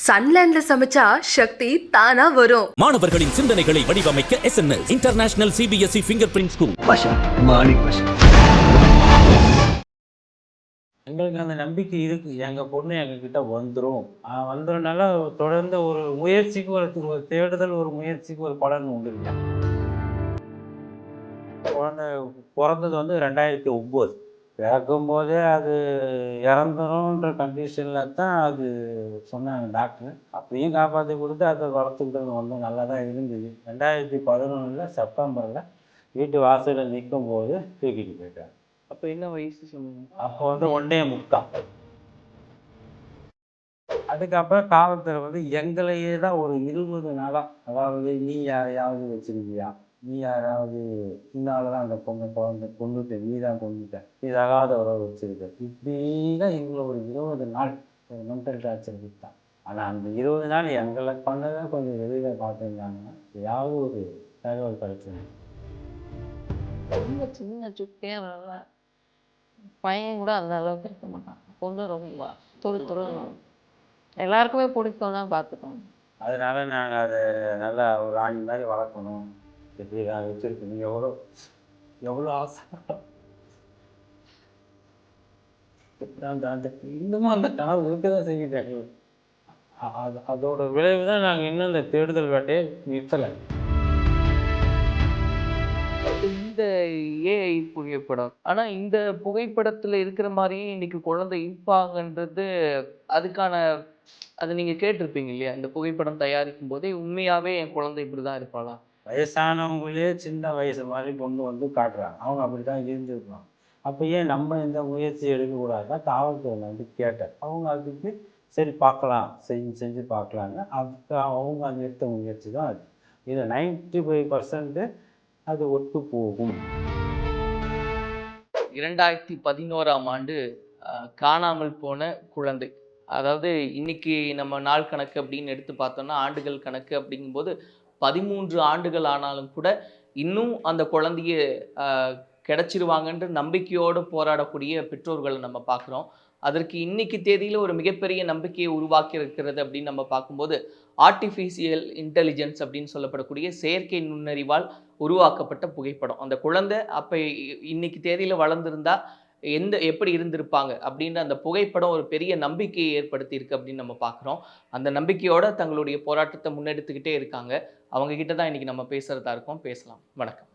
சன்லேண்ட்ல சமைச்சா சக்தி தானா வரும். மாணவர்களின் சிந்தனைகளை வடிவமைக்க SNS international CBSE finger print school. எங்களுக்கு அந்த நம்பிக்கை இருக்கு. எங்க பொண்ணு எங்ககிட்ட வந்துரும். வந்துரும்னால தொடர்ந்து ஒரு முயற்சிக்கு ஒரு தேடுதல், ஒரு முயற்சிக்கு ஒரு பலன் உண்டு இல்லையா? குழந்தை பொறந்தது வந்து 2009. பிறக்கும்போதே அது இறந்துரும்ன்ற கண்டிஷன்ல தான் அது சொன்னாங்க டாக்டர். அப்பயும் காப்பாற்றி கொடுத்து அதை வளர்த்துக்கிட்டது வந்து நல்லா தான் இருந்தது. 2011 செப்டம்பரில் வீட்டு வாசலில் நிற்கும் போது தூக்கிட்டு போயிட்டாங்க. அப்போ என்ன வயசு சொன்னீங்க? அப்போ வந்து 1.75. அதுக்கப்புறம் காவல்துறை வந்து எங்களையே தான் ஒரு 20 நாளாக, அதாவது நீ யாரையாவது வச்சிருக்கியா, நீ யாராவது இன்னால தான் அந்த குழந்தை கொண்டுட்ட, நீ தான் கொண்டுட்ட, நீ தகாத உறவு வச்சிருக்க, இப்படி தான் எங்களை ஒரு 20 நாள் ஒரு மென்டல் டார்ச்சர் கொடுத்தான். ஆனால் அந்த 20 நாள் எங்களை பண்ணதை கொஞ்சம் வெளியில் பார்த்துருந்தாங்கன்னா ஏதாவது ஒரு தகவல் கிடைச்சது. ரொம்ப சின்ன சுட்டியாக நல்லா பையன் கூட அந்த அளவுக்கு இருக்க மாட்டான். பொண்ணு ரொம்ப தொழு எல்லாருக்குமே பிடிக்கும் தான் பார்த்துக்கோங்க. அதனால நாங்கள் அதை நல்லா ஒரு ஆணி மாதிரி வளர்க்கணும், எப்படி நான் வச்சுருக்கணும், எவ்வளோ ஆசை. இன்னமும் அந்த கனவு இருக்க தான் செய்யுது. அதோட விளைவு தான் நாங்கள் இன்னும் இந்த தேடுதல் வேட்டையை நிறுத்தலை. இந்த ஏஐ புகைப்படம், ஆனா இந்த புகைப்படத்துல இருக்கிற மாதிரியே இன்னைக்கு குழந்தை இருப்பாங்கன்றது அதுக்கான அது நீங்க கேட்டிருப்பீங்க இல்லையா? இந்த புகைப்படம் தயாரிக்கும் போதே உண்மையாவே என் குழந்தை இப்படிதான் இருப்பாளா? வயசானவங்களே சின்ன வயசு மாதிரி கொண்டு வந்து காட்டுறாங்க. அவங்க அப்படி தான் இருந்திருப்பாங்க. அப்போ ஏன் நம்ம இந்த முயற்சி எடுக்கக்கூடாதுன்னா காவல்துறை வந்து கேட்டேன். அவங்க அதுக்கு சரி பார்க்கலாம், செஞ்சு பார்க்கலான்னு அதுக்கு அவங்க அந்த எடுத்த முயற்சி தான் அது. இது 95% அது ஒத்து போகும். 2011ஆம் ஆண்டு காணாமல் போன குழந்தை. அதாவது இன்னைக்கு நம்ம நாள் கணக்கு அப்படின்னு எடுத்து பார்த்தோம்னா ஆண்டுகள் கணக்கு அப்படிங்கும்போது 13 ஆண்டுகள் ஆனாலும் கூட இன்னும் அந்த குழந்தைய கிடைச்சிருவாங்கன்ற நம்பிக்கையோடு போராடக்கூடிய பெற்றோர்களை நம்ம பார்க்குறோம். அதற்கு இன்னைக்கு தேதியில் ஒரு மிகப்பெரிய நம்பிக்கையை உருவாக்கி இருக்கிறது அப்படின்னு நம்ம பார்க்கும்போது ஆர்டிஃபிஷியல் இன்டெலிஜென்ஸ் அப்படின்னு சொல்லப்படக்கூடிய செயற்கை நுண்ணறிவால் உருவாக்கப்பட்ட புகைப்படம். அந்த குழந்தை அப்போ இன்னைக்கு தேதியில் வளர்ந்துருந்தா எப்படி இருந்திருப்பாங்க அப்படின்ற அந்த புகைப்படம் ஒரு பெரிய நம்பிக்கையை ஏற்படுத்தி இருக்கு அப்படின்னு நம்ம பார்க்குறோம். அந்த நம்பிக்கையோட தங்களுடைய போராட்டத்தை முன்னெடுத்துக்கிட்டே இருக்காங்க. அவங்க கிட்ட தான் இன்னைக்கு நம்ம பேசுறதா இருக்கோம். பேசலாம். வணக்கம்.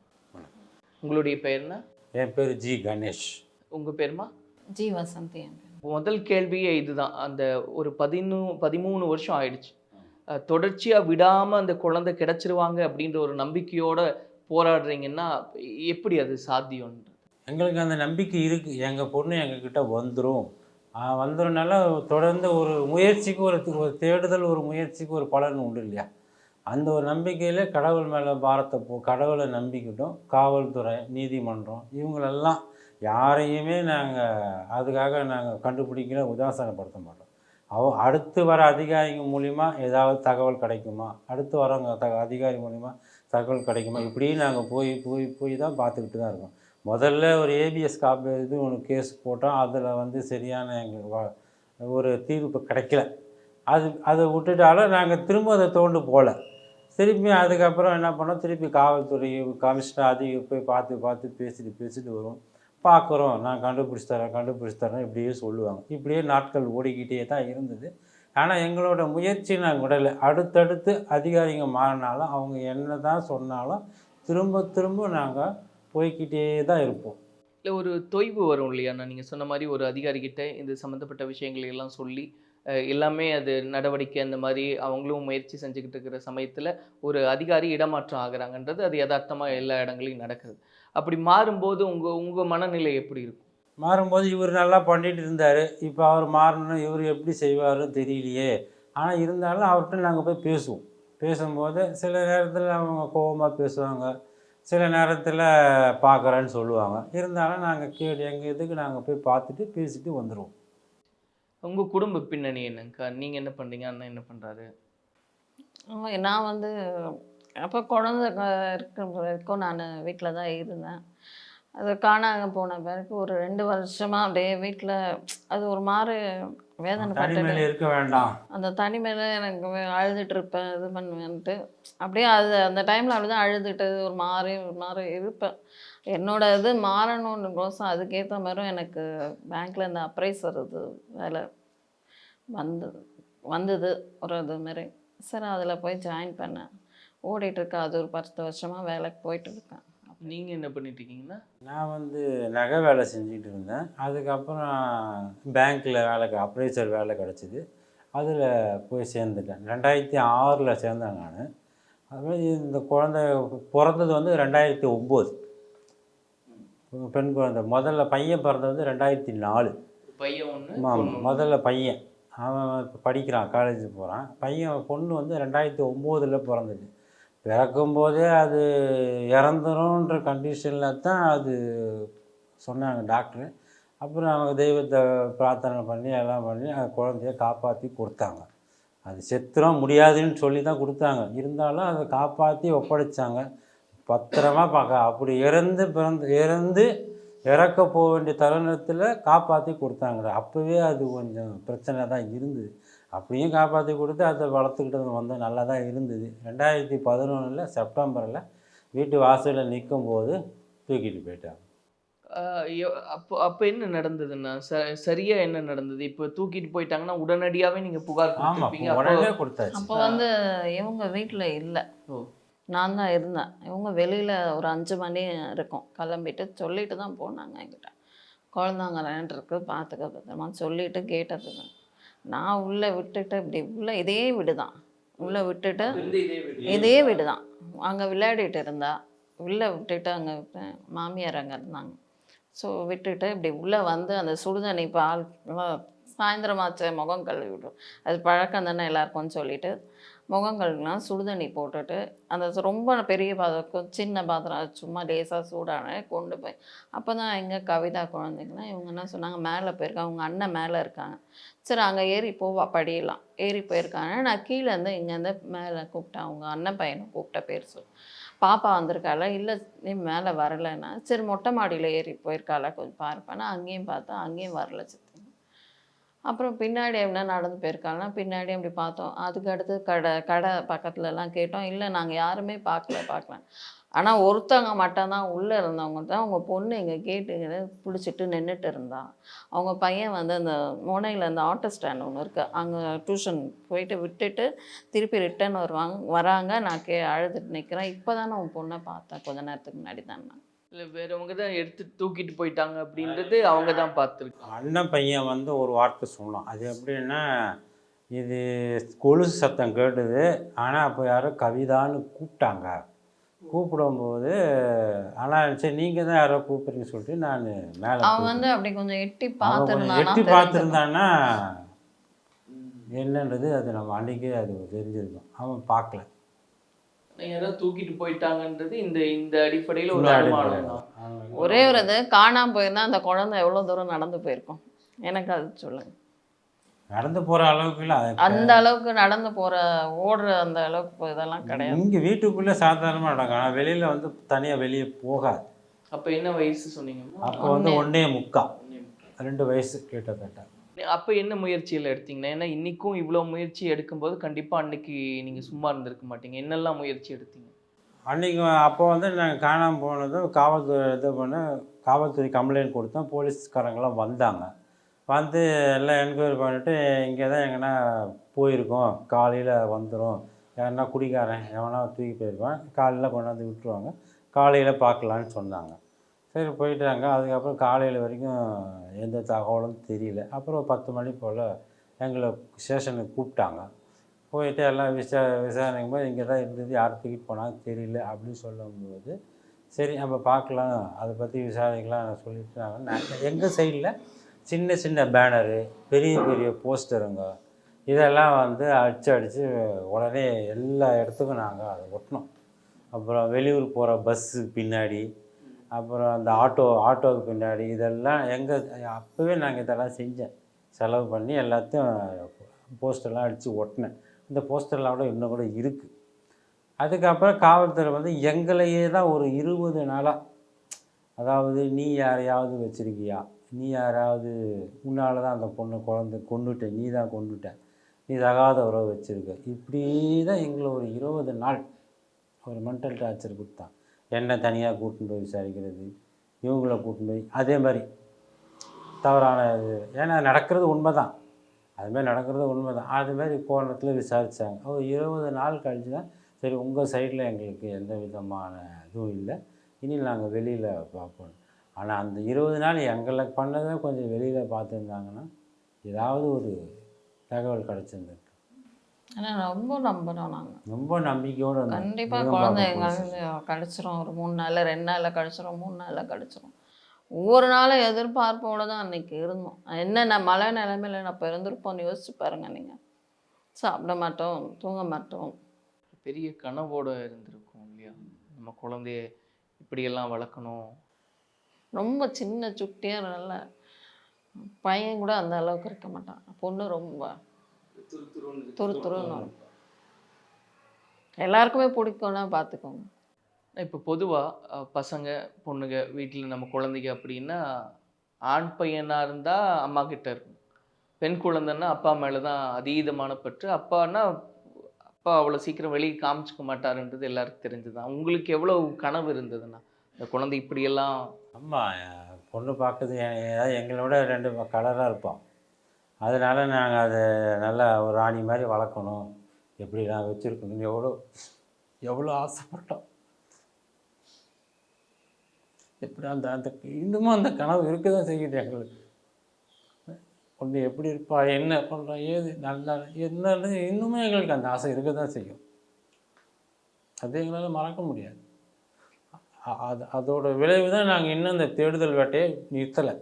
உங்களுடைய பேர் என்ன? என் பேர் ஜி கணேஷ். உங்க பேருமா? ஜி வசந்தி. முதல் கேள்வியே இதுதான். அந்த ஒரு 13 வருஷம் ஆயிடுச்சு. தொடர்ச்சியாக விடாமல் அந்த குழந்தை கிடைச்சிருவாங்க அப்படின்ற ஒரு நம்பிக்கையோட போராடுறீங்கன்னா எப்படி அது சாத்தியம்? எங்களுக்கு அந்த நம்பிக்கை இருக்குது. எங்கள் பொண்ணு எங்ககிட்ட வந்துடும். வந்துடும்னால தொடர்ந்து ஒரு முயற்சிக்கு ஒரு தேடுதல், ஒரு முயற்சிக்கு ஒரு பலன் உண்டு இல்லையா? அந்த ஒரு நம்பிக்கையில் கடவுள் மேலே பாரத்தை கடவுளை நம்பிக்கிட்டோம். காவல்துறை, நீதிமன்றம் இவங்களெல்லாம் யாரையுமே அதுக்காக நாங்கள் கண்டுபிடிக்கல, உதாசனப்படுத்த மாட்டோம். அடுத்து வர அதிகாரிங்க மூலிமா ஏதாவது தகவல் கிடைக்குமா, அடுத்து வரவங்க அதிகாரி மூலிமா தகவல் கிடைக்குமா, இப்படியே நாங்கள் போய் தான் பார்த்துக்கிட்டு தான் இருக்கோம். முதல்ல ஒரு ABS இது ஒன்று கேஸ் போட்டோம். அதில் வந்து சரியான எங்களுக்கு ஒரு தீர்ப்பு கிடைக்கல. அதை விட்டுட்டாலும் நாங்கள் திரும்ப அதை தோண்டு போகல. திருப்பி அதுக்கப்புறம் என்ன பண்ணோம், திருப்பி காவல்துறை கமிஷனர் அதிகம் போய் பார்த்து பேசிட்டு வரும். பார்க்குறோம், நான் கண்டுபிடிச்சி தரேன் இப்படியே சொல்லுவாங்க. இப்படியே நாட்கள் ஓடிக்கிட்டே தான் இருந்தது. ஆனால் எங்களோட முயற்சி நாங்கள் விடலை. அடுத்தடுத்து அதிகாரிங்க மாறினாலும் அவங்க என்ன தான் சொன்னாலும் திரும்ப நாங்கள் போய்கிட்டே தான் இருப்போம். இல்லை ஒரு தொய்வு வரும் இல்லையா? நீங்கள் சொன்ன மாதிரி ஒரு அதிகாரிகிட்ட இது சம்மந்தப்பட்ட விஷயங்களை எல்லாம் சொல்லி எல்லாமே அது நடவடிக்கை அந்த மாதிரி அவங்களும் முயற்சி செஞ்சுக்கிட்டு இருக்கிற சமயத்தில் ஒரு அதிகாரி இடமாற்றம் ஆகுறாங்கன்றது அது யதார்த்தமாக எல்லா இடங்களையும் நடக்குது. அப்படி மாறும்போது உங்கள் மனநிலை எப்படி இருக்கும்? மாறும்போது இவர் நல்லா பண்ணிகிட்டு இருந்தார். இப்போ அவர் மாறணும், இவர் எப்படி செய்வாருன்னு தெரியலையே. ஆனால் இருந்தாலும் அவர்கிட்ட நாங்கள் போய் பேசும்போது சில நேரத்தில் அவங்க கோபமாக பேசுவாங்க, சில நேரத்தில் பார்க்குறேன்னு சொல்லுவாங்க. இருந்தாலும் நாங்கள் எங்கள் இதுக்கு நாங்கள் போய் பார்த்துட்டு பேசிட்டு வந்துடுவோம். உங்கள் குடும்ப பின்னணி என்னங்கக்கா? நீங்கள் என்ன பண்ணுறீங்க? அண்ணன் என்ன பண்ணுறாரு? நான் வந்து அப்போ குழந்தை இருக்கிற வரைக்கும் நான் வீட்டில் தான் இருந்தேன். அது காணாம போன பிறகு ஒரு 2 வருஷமா அப்படியே வீட்டில் அது ஒரு மாதிரி வேதனை தனிமையில் பட்டுட்டு இருக்க வேண்டாம். அந்த தனிமையில் எனக்கு அழுதுட்டு இருப்பேன், இது பண்ணுவேன்ட்டு அப்படியே அது அந்த டைமில் அப்படிதான் அழுதுட்டு ஒரு மாதிரி இருப்பேன். என்னோட இது மாறணும்னு கோசம் அதுக்கேற்ற மாதிரியும் எனக்கு பேங்க்கில் இந்த அப்ரைசர் இது வேலை வந்தது ஒரு இது மாதிரி. சரி அதில் போய் ஜாயின் பண்ணேன். ஓடிட்டுருக்கேன். அது ஒரு 10 வருஷமாக வேலைக்கு போயிட்டுருக்கேன். நீங்கள் என்ன பண்ணிட்டு இருக்கீங்கன்னா? நான் வந்து நகை வேலை செஞ்சுக்கிட்டு இருந்தேன். அதுக்கப்புறம் பேங்க்கில் அப்ரைசர் வேலை கிடச்சிது. அதில் போய் சேர்ந்துட்டேன். 2006 சேர்ந்தேன் நான். அதுமாதிரி இந்த குழந்தை பிறந்தது வந்து 2009. பெண் குழந்தை. முதல்ல பையன் பிறந்தது வந்து 2004. பையன் ஒன்று. ஆமாம், முதல்ல பையன். அவன் இப்போ படிக்கிறான், காலேஜ் போகிறான். பையன் பொண்ணு வந்து 2009 பிறந்தது. பிறக்கும்போதே அது இறந்துரும்ன்ற கண்டிஷனில் தான் அது சொன்னாங்க டாக்டரு. அப்புறம் அவங்க தெய்வத்தை பிரார்த்தனை பண்ணி எல்லாம் பண்ணி அந்த குழந்தைய காப்பாற்றி கொடுத்தாங்க. அது செத்துரும் முடியாதுன்னு சொல்லி தான் கொடுத்தாங்க. இருந்தாலும் அதை காப்பாற்றி ஒப்படைச்சாங்க. பத்திரமா பார்க்க அப்படி இறந்து இறக்க போக வேண்டிய தருணத்தில் காப்பாற்றி கொடுத்தாங்க. அப்போவே அது கொஞ்சம் பிரச்சனை தான் இருந்தது. அப்படியும் காப்பாற்றி கொடுத்து அதை வளர்த்துக்கிட்டு வந்து நல்லா தான் இருந்தது. 2011 செப்டம்பரில் வீட்டு வாசலில் நிற்கும் போது தூக்கிட்டு போயிட்டாங்க. அப்போ என்ன நடந்ததுன்னா சரியா என்ன நடந்தது? இப்போ தூக்கிட்டு போயிட்டாங்கன்னா உடனடியாகவே நீங்கள் புகார் கொடுத்துருப்பீங்க. உடனே கொடுத்தாச்சு. அப்போ வந்து இவங்க வீட்டில் இல்லை, நான் தான் இருந்தேன். இவங்க வெளியில் ஒரு 5 மணி இருக்கும் கிளம்பிட்டு சொல்லிட்டு தான் போனாங்க என்கிட்ட. குழந்தாங்க விளையாண்டுருக்கு, பார்த்துக்க பத்திரமா சொல்லிட்டு கேட்டதுக்கு நான் உள்ளே விட்டுட்டு இப்படி உள்ளே இதே வீடு தான் உள்ளே விட்டுட்டு இதே வீடு தான் அங்கே விளையாடிட்டு இருந்தா. உள்ளே விட்டுட்டு அங்கே மாமியார் அங்கே இருந்தாங்க. ஸோ விட்டுட்டு இப்படி உள்ளே வந்து அந்த சுடுதண்ணி பால் சாயந்தரமாச்ச முகம் கழுவி விடும், அது பழக்கம் தானே எல்லாருக்கும்னு சொல்லிட்டு முகம் கழுவிலாம் சுடுதண்ணி போட்டுட்டு அந்த ரொம்ப பெரிய பாத்திரம் சின்ன பாத்திரம் சும்மா லேசாக சூடான கொண்டு போய் அப்போ தான் எங்கே கவிதா குழந்தைங்கன்னா இவங்க என்ன சொன்னாங்க, மேலே போயிருக்காங்க, அவங்க அண்ணன் மேலே இருக்காங்க. சரி அங்கே ஏறி போவா படியலாம் ஏறி போயிருக்காங்க. நான் கீழேருந்து இங்கேருந்து மேலே கூப்பிட்டேன், அவங்க அண்ணன் பையனை கூப்பிட்ட பேர் சொல்லி. பாப்பா வந்திருக்காள, இல்லை நீ மேலே வரலைன்னா சரி மொட்டை மாடியில் ஏறி போயிருக்காள கொஞ்சம் பார்ப்பேன்னா அங்கேயும் பார்த்தா அங்கேயும் வரல சித்தி. அப்புறம் பின்னாடி என்ன நடந்து போயிருக்காங்கன்னா பின்னாடி அப்படி பார்த்தோம். அதுக்கு அடுத்து கடை பக்கத்துலலாம் கேட்டோம், இல்லை நாங்கள் யாருமே பார்க்கல. ஆனால் ஒருத்தவங்க மட்டும்தான் உள்ளே இருந்தவங்க தான் அவங்க பொண்ணு எங்கள் கேட்டு பிடிச்சிட்டு நின்றுட்டு இருந்தா. அவங்க பையன் வந்து அந்த முனையில் அந்த ஆட்டோ ஸ்டாண்ட் ஒன்று இருக்குது, அங்கே டியூஷன் போயிட்டு விட்டுட்டு திருப்பி ரிட்டன் வராங்க. நான் அழுதுட்டு நிற்கிறேன். இப்போ தானே உன் பொண்ணை பார்த்தேன், கொஞ்ச நேரத்துக்கு முன்னாடி தான். இல்லை வேறவங்க தான் எடுத்து தூக்கிட்டு போயிட்டாங்க அப்படின்றது அவங்க தான் பார்த்துருக்காங்க. அண்ணன் பையன் வந்து ஒரு வார்த்தை சொன்னான். அது எப்படின்னா, இது கொலுசு சத்தம் கேட்டுது, ஆனால் அப்போ யாரோ கவிதான்னு கூப்பிட்டாங்க. கூப்பிடும்போது ஆனால் சரி நீங்கள் தான் யாரோ கூப்பிட்றீங்கன்னு சொல்லிட்டு நான் மேலே அவன் வந்து அப்படி கொஞ்சம் எட்டி பார்த்துருந்தான்னா என்னன்றது அது நம்ம அன்றைக்கே அது தெரிஞ்சிருக்கும். அவன் பார்க்கல. யாராவது தூக்கிட்டு போயிட்டாங்கன்றது இந்த அடிப்படையில் ஒரு அனுமானம் தான். ஒரே ஒரு இது காணாமல் போயிருந்தா அந்த குழந்தை எவ்வளோ தூரம் நடந்து போயிருக்கும் எனக்கு அது சொல்லுங்க. நடந்து போகிற அளவுக்கு இல்லை, அந்த அளவுக்கு நடந்து போகிற ஓடுற அந்த அளவுக்கு இதெல்லாம் கிடையாது. இங்கே வீட்டுக்குள்ளே சாதாரணமாக நடக்கும், ஆனால் வெளியில் வந்து தனியாக வெளியே போகாது. அப்போ என்ன வயசு சொன்னீங்க? அப்போ வந்து 1.25 2 வயசு கிட்டத்தட்ட. அப்போ என்ன முயற்சியில் எடுத்தீங்கன்னா? ஏன்னா இன்றைக்கும் இவ்வளோ முயற்சி எடுக்கும்போது கண்டிப்பாக அன்னைக்கு நீங்கள் சும்மா இருந்திருக்க மாட்டீங்க. என்னெல்லாம் முயற்சி எடுத்தீங்க அன்றைக்கி? அப்போ வந்து நாங்கள் காணாமல் போனதும் காவல்துறை கம்ப்ளைண்ட் கொடுத்தோம். போலீஸ்காரங்களாம் வந்தாங்க. வந்து எல்லாம் என்கொயரி பண்ணிவிட்டு இங்கே தான் எங்கன்னா போயிருக்கோம், காலையில் வந்துடும், யாருன்னா குடிக்காரன் எவனா தூக்கி போயிருப்பான், காலையில் கொண்டாந்து விட்டுருவாங்க, காலையில் பார்க்கலான்னு சொன்னாங்க. சரி போயிட்டாங்க. அதுக்கப்புறம் காலையில் வரைக்கும் எந்த தகவலும் தெரியல. அப்புறம் 10 மணி போல் எங்களை ஸ்டேஷனுக்கு கூப்பிட்டாங்க. போயிட்டு எல்லாம் விசாரணைக்கும் போது இங்கே தான் இருந்தது, யார் தூக்கிட்டு போனாங்க தெரியல அப்படின்னு சொல்லும்போது சரி நம்ம பார்க்கலாம், அதை பற்றி விசாரிக்கலாம் சொல்லிட்டாங்க. எங்கள் சைடில் சின்ன சின்ன பேனரு, பெரிய பெரிய போஸ்டருங்க இதெல்லாம் வந்து அடித்து உடனே எல்லா இடத்துக்கும் நாங்கள் அதை ஒட்டினோம். அப்புறம் வெளியூர் போகிற பஸ்ஸு பின்னாடி, அப்புறம் அந்த ஆட்டோவுக்கு பின்னாடி, இதெல்லாம் அப்போவே நாங்கள் இதெல்லாம் செஞ்சேன். செலவு பண்ணி எல்லாத்தையும் போஸ்டர்லாம் அடித்து ஒட்டினேன். இந்த போஸ்டர்லாம் கூட இன்னும் கூட இருக்குது. அதுக்கப்புறம் காவல்துறை வந்து எங்களையே தான் ஒரு 20 நாளாக அதாவது நீ யாரையாவது வச்சுருக்கியா, நீ யாராவது உன்னால் தான் அந்த குழந்தை கொன்னுட்ட, நீ தான் கொன்னுட்ட, நீ தகாத உறவு வச்சுருக்க. இப்படி தான் எங்களை ஒரு 20 நாள் ஒரு மென்டல் டார்ச்சர் கொடுத்தான். என்னை தனியாக கூட்டின்னு போய் விசாரிக்கிறது, இவங்கள கூட்டின்னு போய் அதே மாதிரி தவறான இது. ஏன்னா நடக்கிறது உண்மை தான், அதுமாதிரி நடக்கிறது உண்மை தான். அதுமாரி கோணத்தில் விசாரித்தாங்க. ஒரு 20 நாள் கழிச்சு தான் சரி உங்கள் சைடில் எங்களுக்கு எந்த விதமான இதுவும் இல்லை, இனி நாங்கள் வெளியில் பார்ப்போம். ஆனால் அந்த 20 நாள் எங்களை பண்ணதை கொஞ்சம் வெளியில் பார்த்துருந்தாங்கன்னா ஏதாவது ஒரு தகவல் கிடச்சிருந்துருக்கு. ஆனால் ரொம்ப நம்புகிறோம் நாங்கள், ரொம்ப நம்பிக்கையோடு கண்டிப்பாக குழந்தை எங்களுக்கு கிடச்சிரும். ஒரு 3 நாளில் 2 நாளில் கிடச்சிரும், 3 நாளில் கிடச்சிரும். ஒவ்வொரு நாளும் எதிர்பார்ப்போடு தான் அன்றைக்கி இருந்தோம். என்னென்ன மழை நிலைமையில் நான் இப்போ இருந்திருப்போம்னு யோசிச்சு பாருங்கள் நீங்கள். சாப்பிட மாட்டோம், தூங்க மாட்டோம். பெரிய கனவோடு இருந்திருக்கும் இல்லையா, நம்ம குழந்தைய இப்படியெல்லாம் வளர்க்கணும். ரொம்ப சின்ன சுட்டியாக நல்ல பையன் கூட அந்த அளவுக்கு இருக்க மாட்டான், பொண்ணு ரொம்ப துருன்னு. எல்லாருக்குமே பிடிக்கும்னா பார்த்துக்கோங்க. இப்போ பொதுவாக பசங்க பொண்ணுங்க வீட்டில் நம்ம குழந்தைங்க அப்படின்னா ஆண் பையனாக இருந்தால் அம்மா கிட்ட இருக்கும், பெண் குழந்தைன்னா அப்பா மேலே தான் அதீதமான பற்று. அப்பான்னா அப்பா அவ்வளோ சீக்கிரம் வெளியே காமிச்சிக்க மாட்டாருன்றது எல்லாருக்கும் தெரிஞ்சுதான். உங்களுக்கு எவ்வளோ கனவு இருந்ததுன்னா இந்த குழந்தை இப்படியெல்லாம்? அம்மா பொண்ணு பார்க்குறது ஏதாவது எங்களோட 2 கலராக இருப்போம், அதனால் நாங்கள் அதை நல்லா ஒரு ராணி மாதிரி வளர்க்கணும், எப்படிலாம் வச்சுருக்கணும்னு எவ்வளோ ஆசைப்பட்டோம். எப்படி அந்த அந்த இன்னமும் அந்த கனவு இருக்க தான் செய்யுது எங்களுக்கு. பொண்ணு எப்படி இருப்பா, என்ன பண்ணுறா, ஏது நல்லா என்னன்னு இன்னுமே எங்களுக்கு அந்த ஆசை இருக்க தான் செய்யும். அது எங்களால் மறக்க முடியாது. அதோட விளைவு தான் நாங்கள் இன்னும் அந்த தேடுதல் வேட்டையை நிறுத்தலை.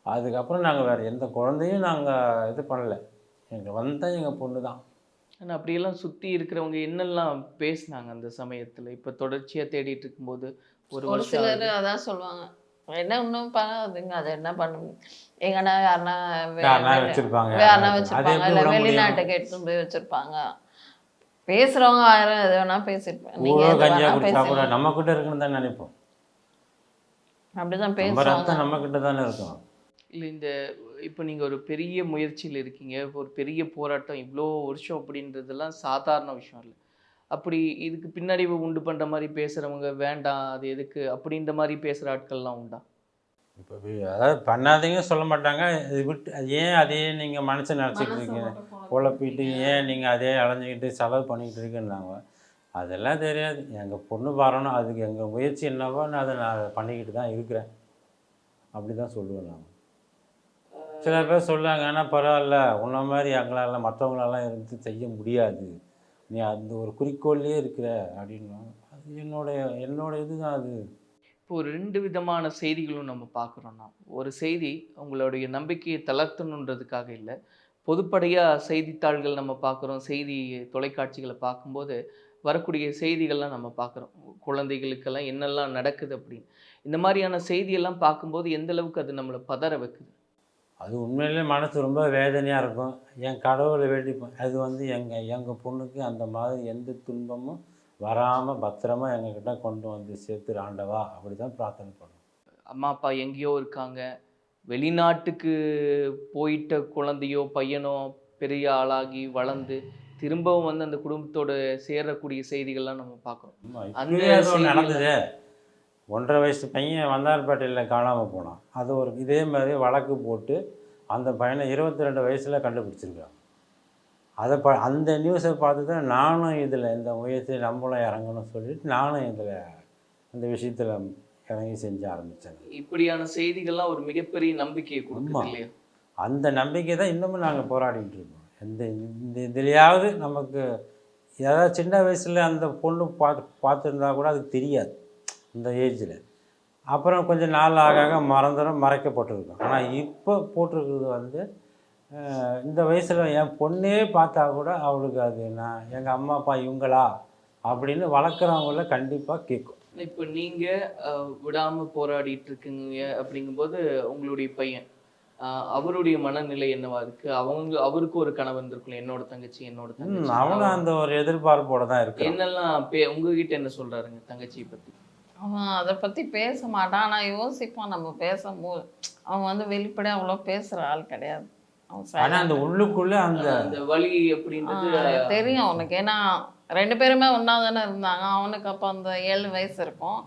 அதுக்கப்புறம் நாங்கள் வேறு எந்த குழந்தையும் நாங்கள் இது பண்ணலை. எங்கள் வந்தால் எங்கள் பொண்ணு தான். ஆனால் அப்படியெல்லாம் சுற்றி இருக்கிறவங்க என்னெல்லாம் பேசினாங்க அந்த சமயத்தில்? இப்போ தொடர்ச்சியாக தேடிட்டு இருக்கும்போது ஒரு சிலர் அதான் சொல்லுவாங்க, என்ன இன்னும் பண்ணாதுங்க, அதை என்ன பண்ணுங்க, எங்கன்னா யாருன்னா வச்சுருப்பாங்க, இல்லை வெளிநாட்டுக்கு எடுத்துன்னு போய் வச்சுருப்பாங்க. பேசுகிறவங்க 1000 எது வேணால் பேசியிருப்பேன். நீங்கள் நம்ம கிட்ட இருக்குன்னு தான் நினைப்போம். அப்படிதான் பேசுவாங்க, நம்ம கிட்ட தானே இருக்கும். இல்லை இந்த இப்போ நீங்கள் ஒரு பெரிய முயற்சியில் இருக்கீங்க, ஒரு பெரிய போராட்டம் இவ்வளோ வருஷம் அப்படின்றதெல்லாம் சாதாரண விஷயம் இல்லை. அப்படி இதுக்கு பின்னடைவு உண்டு பண்ணுற மாதிரி பேசுகிறவங்க வேண்டாம் அது எதுக்கு அப்படின்ற மாதிரி பேசுகிற ஆட்கள்லாம் உண்டா? இப்போ அதாவது பண்ணாதீங்க சொல்ல மாட்டாங்க, இது விட்டு ஏன் அதையே நீங்கள் மனசை நினச்சிக்கிட்டு இருக்கீங்க, குழப்பிட்டு ஏன் நீங்கள் அதே அலைஞ்சிக்கிட்டு செலவு பண்ணிக்கிட்டு இருக்குன்னாங்க. அதெல்லாம் தெரியாது. எங்கள் பொண்ணு பாரணும், அதுக்கு எங்கள் முயற்சி என்னவோ அதை நான் பண்ணிக்கிட்டு தான் இருக்கிறேன், அப்படி தான் சொல்லுவேன் நான். சில பேர் சொல்லுவாங்க, ஆனால் பரவாயில்ல உன்ன மாதிரி எங்களால் மற்றவங்களெல்லாம் இருந்து செய்ய முடியாது, நீ அந்த ஒரு குறிக்கோள்லேயே இருக்கிற அப்படின்னா அது என்னோட இதுதான் அது. இப்போ ஒரு 2 விதமான செய்திகளும் நம்ம பார்க்குறோன்னா, ஒரு செய்தி உங்களுடைய நம்பிக்கையை தளர்த்தணுன்றதுக்காக இல்லை, பொதுப்படையாக செய்தித்தாள்கள் நம்ம பார்க்குறோம், செய்தி தொலைக்காட்சிகளை பார்க்கும்போது வரக்கூடிய செய்திகள்லாம் நம்ம பார்க்குறோம், குழந்தைகளுக்கெல்லாம் என்னெல்லாம் நடக்குது அப்படின்னு. இந்த மாதிரியான செய்தியெல்லாம் பார்க்கும்போது எந்த அளவுக்கு அது நம்மளை பதற வைக்குது? அது உண்மையிலே மனசு ரொம்ப வேதனையாக இருக்கும். என் கடவுளை வேண்டிப்பேன், அது வந்து எங்கள் பொண்ணுக்கு அந்த மாதிரி எந்த துன்பமும் வராமல் பத்திரமா எங்ககிட்ட கொண்டு வந்து சேர்த்து ஆண்டவா, அப்படி தான் பிரார்த்தனை பண்ணுவோம். அம்மா அப்பா எங்கேயோ இருக்காங்க, வெளிநாட்டுக்கு போயிட்ட குழந்தையோ பையனோ பெரிய ஆளாகி வளர்ந்து திரும்பவும் வந்து அந்த குடும்பத்தோட சேரக்கூடிய செய்திகள்லாம் நம்ம பார்க்குறோம். அந்த நடந்தது 1.5 வயசு பையன் வந்தார்பேட்டையில் காணாமல் போனான். அது ஒரு இதே மாதிரி வழக்கு போட்டு அந்த பையனை 22 வயசில் கண்டுபிடிச்சிருக்காங்க. அந்த நியூஸை பார்த்து தான் நானும் இதில் இந்த முயற்சி நம்மளும் இறங்கணும்னு சொல்லிட்டு நானும் இதில் இந்த விஷயத்தில் இறங்கி செஞ்சு ஆரம்பித்தேன். இப்படியான செய்திகள்லாம் ஒரு மிகப்பெரிய நம்பிக்கையை கொடுக்கும் இல்லையா? அந்த நம்பிக்கை தான் இன்னமும் நாங்கள் போராடிட்டு இருக்கோம். இந்த இதுலையாவது நமக்கு ஏதாவது சின்ன வயசில் அந்த பொண்ணு பார்த்துருந்தா கூட அதுக்கு தெரியாது இந்த ஏஜில். அப்புறம் கொஞ்சம் நாள் ஆக மறைக்கப்பட்டிருக்கோம். ஆனால் இப்போ போட்டிருக்கிறது வந்து இந்த வயசில் என் பொண்ணே பார்த்தா கூட அவளுக்கு அது நான் எங்கள் அம்மா அப்பா இவங்களா அப்படின்னு வளர்க்குறவங்கள கண்டிப்பாக கேட்கும். இப்போ நீங்கள் விடாமல் போராடிட்டு இருக்கீங்க அப்படிங்கும்போது உங்களுடைய பையன் அவருடைய மனநிலை என்னவா இருக்கு? அவருக்கு ஒரு கனவு இருந்திருக்கும், என்னோட தங்கச்சி அவனும் அந்த ஒரு எதிர்பார்ப்போட தான் இருக்கு. என்னெல்லாம் உங்ககிட்ட என்ன சொல்றாருங்க தங்கச்சியை பற்றி? அவன் அதை பற்றி பேச மாட்டான். ஆனால் யோசிப்பான் நம்ம பேசும்போது. அவன் வந்து வெளிப்படையாக அவ்வளோ பேசுகிற ஆள் கிடையாது. அவன் ஆனால் அந்த உள்ளுக்குள்ளே அந்த அந்த வலி அப்படின்றது தெரியும் அவனுக்கு. ஏன்னா 2 பேருமே ஒன்றா தானே இருந்தாங்க. அவனுக்கு அப்போ அந்த 7 வயசு இருக்கும்,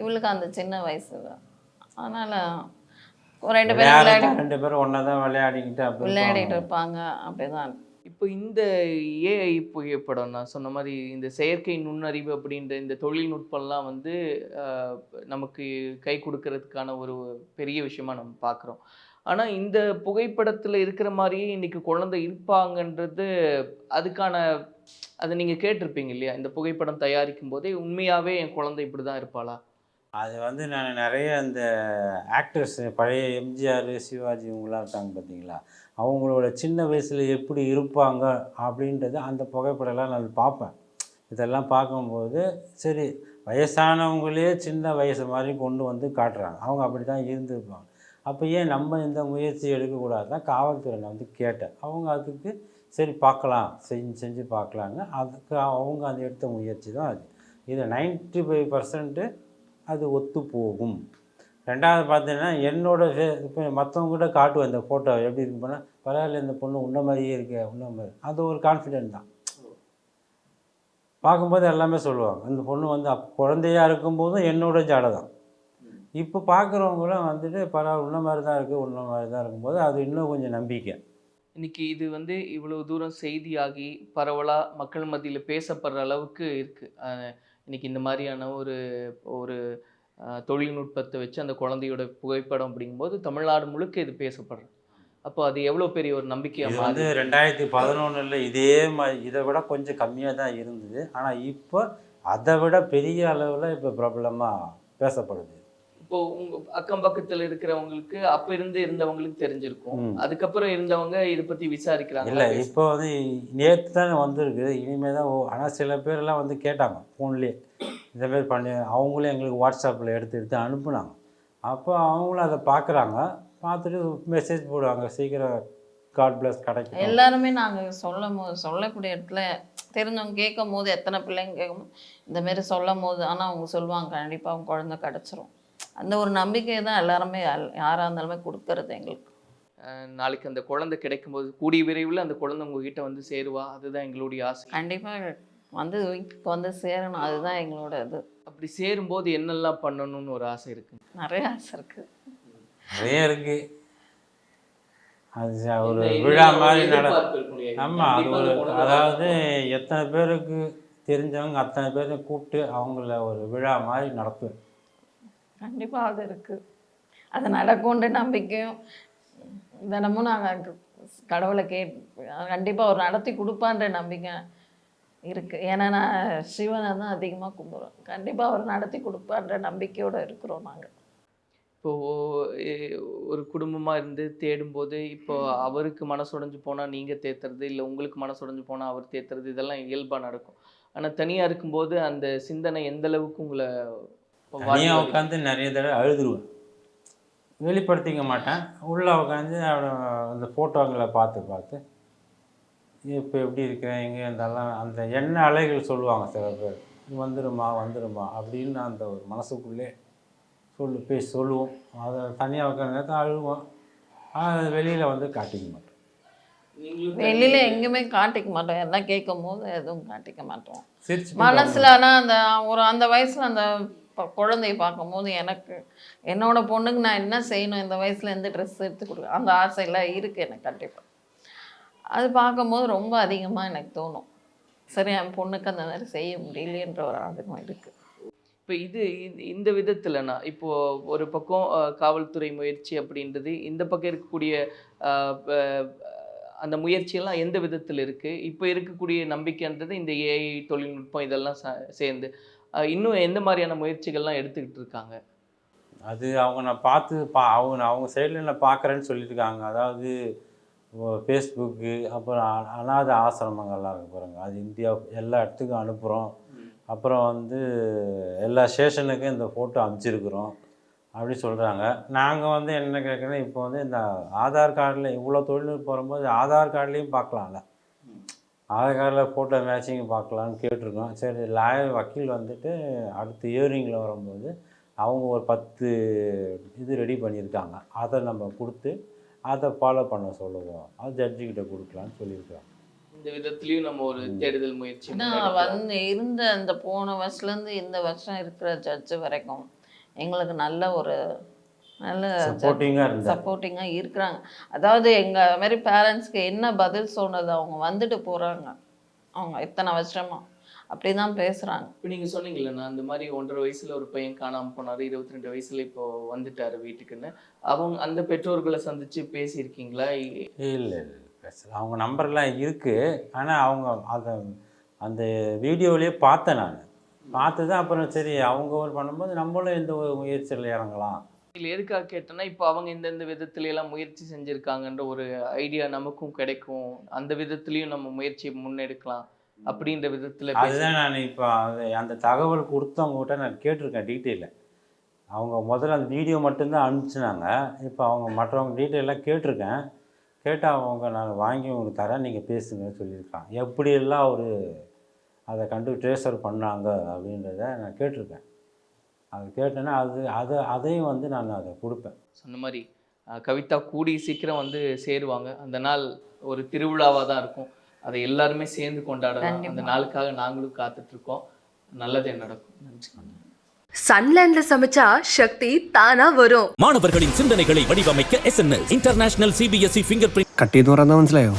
இவளுக்கு அந்த சின்ன வயசு தான். அதனால் 2 பேரும் 2 பேரும் ஒன்றா தான் விளையாடிக்கிட்டு அப்படி விளையாடிட்டு இருப்பாங்க. அப்படிதான். இப்போ இந்த ஏஐ புகைப்படம் நான் சொன்ன மாதிரி இந்த செயற்கை நுண்ணறிவு அப்படின்ற இந்த தொழில்நுட்பம்லாம் வந்து நமக்கு கை கொடுக்கறதுக்கான ஒரு பெரிய விஷயமா நம்ம பார்க்குறோம். ஆனால் இந்த புகைப்படத்தில் இருக்கிற மாதிரியே இன்னைக்கு குழந்தை இருப்பாங்கன்றது அதுக்கான அதை நீங்கள் கேட்டிருப்பீங்க இல்லையா? இந்த புகைப்படம் தயாரிக்கும் போதே உண்மையாகவே என் குழந்தை இப்படி தான் இருப்பாளா? அது வந்து நான் நிறைய அந்த ஆக்டர்ஸ் பழைய எம்ஜிஆர், சிவாஜி இவங்களாம் இருக்காங்க பார்த்தீங்களா, அவங்களோட சின்ன வயசில் எப்படி இருப்பாங்க அப்படின்றது அந்த புகைப்படம்லாம் நான் பார்ப்பேன். இதெல்லாம் பார்க்கும்போது சரி, வயசானவங்களே சின்ன வயசு மாதிரி கொண்டு வந்து காட்டுறாங்க, அவங்க அப்படி தான் இருந்திருப்பாங்க. அப்போ ஏன் நம்ம இந்த முயற்சி எடுக்கக்கூடாது தான் காவல்துறை நான் வந்து கேட்டேன். அவங்க அதுக்கு சரி பார்க்கலாம், செஞ்சு பார்க்கலாங்க. அதுக்கு அவங்க அந்த எடுத்த முயற்சி தான் அது. இது 95% அது ஒத்து போகும். 2வது பார்த்தீங்கன்னா என்னோட இப்போ மற்றவங்ககிட்ட காட்டுவேன் இந்த ஃபோட்டோ எப்படி இருக்கு போனால், பரவாயில்ல இந்த பொண்ணு உன்ன மாதிரியே இருக்கே, உன்ன மாதிரி, அது ஒரு கான்ஃபிடென்ட் தான். பார்க்கும்போது எல்லாமே சொல்லுவாங்க இந்த பொண்ணு வந்து குழந்தையாக இருக்கும்போதும் என்னோட ஜாடை தான். இப்போ பார்க்குறவங்களும் வந்துட்டு பரவாயில்ல உன்ன மாதிரி தான் இருக்குது, உன்ன மாதிரி தான் இருக்கும்போது அது இன்னும் கொஞ்சம் நம்பிக்கை. இன்னைக்கு இது வந்து இவ்வளவு தூரம் செய்தியாகி பரவலாக மக்கள் மத்தியில் பேசப்படுற அளவுக்கு இருக்குது. இன்னைக்கு இந்த மாதிரியான ஒரு ஒரு தொழில்நுட்பத்தை வச்சு அந்த குழந்தையோட புகைப்படம் அப்படிங்கும்போது தமிழ்நாடு முழுக்க இது பேசப்படுறது. அப்போ அது எவ்வளோ பெரிய ஒரு நம்பிக்கையாக இது வந்து 2011 இதே மாதிரி இதை விட கொஞ்சம் கம்மியாக தான் இருந்தது. ஆனால் இப்போ அதை விட பெரிய அளவில் இப்போ பிரபலமாக பேசப்படுது. இப்போ உங்க அக்கம் பக்கத்தில் இருக்கிறவங்களுக்கு அப்ப இருந்தவங்களுக்கு தெரிஞ்சிருக்கும். அதுக்கப்புறம் இருந்தவங்க இதை பத்தி விசாரிக்கிறாங்க. இல்லை இப்போ வந்து நேற்று தானே வந்திருக்கு, இனிமேல் தான். ஆனால் சில பேரெல்லாம் வந்து கேட்டாங்க ஃபோன்லேயே இந்த மாதிரி பண்ணி, அவங்களும் எங்களுக்கு வாட்ஸ்அப்பில் எடுத்து அனுப்புனாங்க. அப்போ அவங்களும் அதை பார்க்குறாங்க, பார்த்துட்டு மெசேஜ் போடுவாங்க சீக்கிரம் காட் பிளஸ் கிடைக்கும். எல்லாருமே நாங்கள் சொல்லக்கூடிய இடத்துல தெரிஞ்சவங்க கேட்கும் போது, எத்தனை பிள்ளைங்க கேட்கும்போது இந்தமாரி சொல்லும் போது, ஆனால் அவங்க சொல்லுவாங்க கண்டிப்பாக அவங்க குழந்தை கிடச்சிரும். அந்த ஒரு நம்பிக்கையை தான் எல்லாருமே யாராக இருந்தாலுமே கொடுக்கறது எங்களுக்கு. நாளைக்கு அந்த குழந்தை கிடைக்கும்போது கூடிய விரைவில் அந்த குழந்தை உங்ககிட்ட வந்து சேருவா, அதுதான் எங்களுடைய ஆசை. கண்டிப்பாக வந்து வீட்டுக்கு வந்து சேரணும், அதுதான் எங்களோட இது. அப்படி சேரும்போது என்னெல்லாம் பண்ணணும்னு ஒரு ஆசை இருக்கு? நிறைய ஆசை இருக்குது, நிறைய இருக்குது. அது ஒரு விழா மாதிரி ஆமாம், அது ஒரு அதாவது எத்தனை பேருக்கு தெரிஞ்சவங்க அத்தனை பேரை கூப்பிட்டு அவங்கள ஒரு விழா மாதிரி நடத்துவேன். கண்டிப்பாக அது இருக்குது, அது நடக்கும்ன்ற நம்பிக்கையும் தினமும் நாங்கள் கடவுளை கண்டிப்பாக அவர் நடத்தி கொடுப்பான்ற நம்பிக்கை இருக்குது. ஏன்னா நான் சிவனை தான் அதிகமாக கும்பிட்றோம், கண்டிப்பாக அவர் நடத்தி கொடுப்பான்ற நம்பிக்கையோடு இருக்கிறோம் நாங்கள். இப்போது ஒரு குடும்பமாக இருந்து தேடும்போது இப்போ அவருக்கு மனசுடைஞ்சு போனால் நீங்கள் தேத்துறது, இல்லை உங்களுக்கு மனசுடைஞ்சு போனால் அவர் தேத்துறது, இதெல்லாம் இயல்பாக நடக்கும். ஆனால் தனியாக இருக்கும்போது அந்த சிந்தனை எந்த அளவுக்கு உங்களை தனியாக உட்காந்து நிறைய தடவை அழுதுருவேன், வெளிப்படுத்திக்க மாட்டேன். உள்ளே உட்காந்து அந்த ஃபோட்டோங்களை பார்த்து இப்போ எப்படி இருக்கிறேன் எங்கே இருந்தாலும் அந்த எண்ண அலைகள் சொல்லுவாங்க சில பேர், வந்துடுமா அப்படின்னு அந்த ஒரு மனசுக்குள்ளே சொல்லுவோம். அதை தனியாக உட்காந்து நேரத்தில் அழுவோம். அதை வெளியில் வந்து காட்டிக்க மாட்டோம். வெளியில் எங்கேயுமே காட்டிக்க மாட்டோம், எல்லாம் கேட்கும் போது எதுவும் காட்டிக்க மாட்டோம் சிரிச்சு மனசில். ஆனால் அந்த வயசில் அந்த குழந்தைய பார்க்கும்போது எனக்கு என்னோட பொண்ணுக்கு நான் என்ன செய்யணும், இந்த வயசில் எந்த ட்ரெஸ் எடுத்து கொடுக்க, அந்த ஆசையெல்லாம் இருக்குது எனக்கு கண்டிப்பாக. அது பார்க்கும்போது ரொம்ப அதிகமாக எனக்கு தோணும், சரி என் பொண்ணுக்கு அந்த மாதிரி செய்ய முடியலன்ற ஒரு ஆதங்கம் இருக்குது. இப்போ இந்த விதத்தில்னா இப்போது ஒரு பக்கம் காவல்துறை முயற்சி அப்படின்றது, இந்த பக்கம் இருக்கக்கூடிய அந்த முயற்சியெல்லாம் எந்த விதத்தில் இருக்குது? இப்போ இருக்கக்கூடிய நம்பிக்கைன்றது இந்த ஏஐ தொழில்நுட்பம் இதெல்லாம் சேர்ந்து இன்னும் எந்த மாதிரியான முயற்சிகள்லாம் எடுத்துக்கிட்டு இருக்காங்க? அது அவங்க நான் அவங்க சைடில் நான் பார்க்குறேன்னு சொல்லியிருக்காங்க. அதாவது ஃபேஸ்புக்கு, அப்புறம் அனாதை ஆசிரமங்கள்லாம் இருக்கு பாருங்க, அது இந்தியா எல்லா இடத்துக்கும் அனுப்புகிறோம். அப்புறம் வந்து எல்லா ஸ்டேஷனுக்கும் இந்த ஃபோட்டோ அனுப்பிச்சிருக்கிறோம் அப்படி சொல்கிறாங்க. நாங்கள் வந்து என்ன கேட்குறோன்னா, இப்போ வந்து இந்த ஆதார் கார்டில் இவ்வளோ தொழில்நுட்பம் வரும்போது ஆதார் கார்டுலேயும் பார்க்கலாம்ல. ஆதார் கார்டில் ஃபோட்டோ மேட்சிங் பார்க்கலான்னு கேட்டிருக்கோம். சரி, லாயர் வக்கீல் வந்துட்டு அடுத்த இயரிங்கில் வரும்போது அவங்க ஒரு 10 இது ரெடி பண்ணியிருக்காங்க. அதை நம்ம கொடுத்து அதை ஃபாலோ பண்ண சொல்லுவோம். அது ஜட்ஜிக்கிட்ட கொடுக்கலான்னு சொல்லியிருக்காங்க. இந்த விதத்துலயும் நம்ம ஒரு தேடுதல் முயற்சி வந்து இருந்த அந்த போன வருஷத்துலேருந்து இந்த வருஷம் இருக்கிற ஜட்ஜு வரைக்கும் எங்களுக்கு நல்ல சப்போர்ட்டிங்காக இருக்கிறாங்க. அதாவது எங்கள் மாதிரி பேரண்ட்ஸ்க்கு என்ன பதில் சொன்னது, அவங்க வந்துட்டு போகிறாங்க, அவங்க இத்தனை வருஷமா அப்படி தான் பேசுகிறாங்க. இப்போ நீங்கள் சொன்னீங்களேண்ணா, அந்த மாதிரி 1.5 வயசுல ஒரு பையன் காணாமல் போனார், 22 வயசுல இப்போ வந்துட்டாரு வீட்டுக்குன்னு. அவங்க அந்த பெற்றோர்களை சந்திச்சு பேசியிருக்கீங்களா? இல்லை பேசல. அவங்க நம்பர்லாம் இருக்குது. ஆனால் அவங்க அதை அந்த வீடியோவிலே பார்த்தேன். நான் பார்த்து தான் அப்புறம் சரி அவங்க ஒரு பண்ணும்போது நம்மளும் இந்த ஒரு முயற்சியில் இறங்கலாம். இல்லை, எதுக்காக கேட்டேன்னா, இப்போ அவங்க இந்தந்த விதத்துல எல்லாம் முயற்சி செஞ்சுருக்காங்கன்ற ஒரு ஐடியா நமக்கும் கிடைக்கும். அந்த விதத்துலேயும் நம்ம முயற்சியை முன்னெடுக்கலாம் அப்படின்ற விதத்தில் அதுதான் நான் இப்போ அந்த தகவல் கொடுத்தவங்ககிட்ட நான் கேட்டிருக்கேன் டீட்டெயிலில். அவங்க முதல்ல அந்த வீடியோ மட்டும்தான் அனுப்பிச்சினாங்க. இப்போ அவங்க மற்றவங்க டீட்டெயிலாக கேட்டிருக்கேன். கேட்டால் அவங்க நான் வாங்கி உங்களுக்கு தரேன், நீங்கள் பேசுங்கன்னு சொல்லியிருக்காங்க. எப்படியெல்லாம் அதை ட்ரேஸ் அவுட் பண்ணாங்க அப்படின்றத நான் கேட்டிருக்கேன். அது கேட்டேன்னா அதையும் வந்து நான் அதை கொடுப்பேன். சொன்ன மாதிரி கவிதா கூடி சீக்கிரம் வந்து சேருவாங்க. அந்த நாள் ஒரு திருவிழாவாக தான் இருக்கும். அதை எல்லாருமே சேர்ந்து கொண்டாடலாம். அந்த நாளுக்காக நாங்களும் காத்துட்டு இருக்கோம். நல்லதே நடக்கும். நன்றி. சன்லேண்ட்ல சமைச்சா சக்தி தானா வரும். மாணவர்களின் சிந்தனைகளை வடிவமைக்க SNS international CBSE finger print cut ചെയ്ത് പറഞ്ഞാൽ മനസ്സിലായോ?